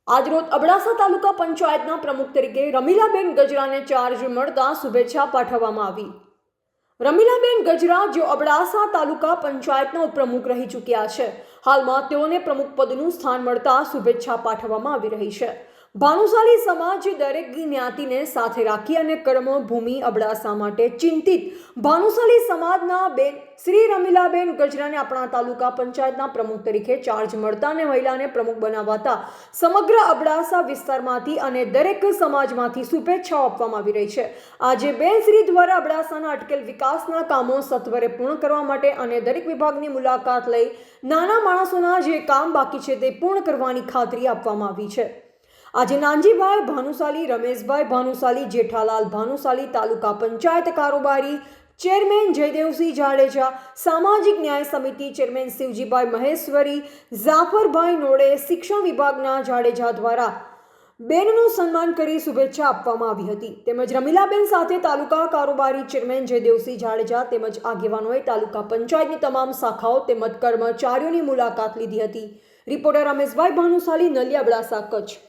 આજરોજ અબડાસા તાલુકા પંચાયતના પ્રમુખ તરીકે રમીલાબેન ગજરાને ચાર્જ મળતા શુભેચ્છા પાઠવવામાં આવી। રમીલાબેન ગજરા જેઓ અબડાસા તાલુકા પંચાયતના ઉપપ્રમુખ રહી ચૂક્યા છે, હાલમાં તેઓને પ્રમુખ પદનું સ્થાન મળતા શુભેચ્છા પાઠવવામાં આવી રહી છે। ભાનુશાલી સમાજ દરેક જ્ઞાતિને સાથે રાખી અને કર્મભૂમિ અબડાસા માટે ચિંતિત ભાનુશાલી સમાજના બેન શ્રી રમીલાબેન ગજરાને આપણા તાલુકા પંચાયતના પ્રમુખ તરીકે ચાર્જ મળતા અને મહિલાને પ્રમુખ બનાવાતા સમગ્ર અબડાસા વિસ્તારમાંથી અને દરેક સમાજમાંથી શુભેચ્છાઓ આપવામાં આવી રહી છે। આજે બેન શ્રી દ્વારા અબડાસાના અટકેલ વિકાસના કામો સત્વરે પૂર્ણ કરવા માટે અને દરેક વિભાગની મુલાકાત લઈ નાના માણસોના જે કામ બાકી છે તે પૂર્ણ કરવાની ખાતરી આપવામાં આવી છે। આજે નાનજીભાઈ ભાનુશાલી, રમેશભાઈ ભાનુશાલી, જેઠાલાલ ભાનુશાલી, તાલુકા પંચાયત કારોબારી ચેરમેન જયદેવસિંહ જાડેજા, સામાજિક ન્યાય સમિતિ ચેરમેન શિવજીભાઈ મહેશ્વરી, ઝાફરભાઈ નોડે, શિક્ષણ વિભાગના જાડેજા દ્વારા બેનનું સન્માન કરી શુભેચ્છા આપવામાં આવી હતી। તેમજ રમીલાબેન સાથે તાલુકા કારોબારી ચેરમેન જયદેવસિંહ જાડેજા તેમજ આગેવાનોએ તાલુકા પંચાયતની તમામ શાખાઓ તેમજ કર્મચારીઓની મુલાકાત લીધી હતી। રિપોર્ટર રમેશભાઈ ભાનુશાલી, નલિયા, અબડાસા, કચ્છ।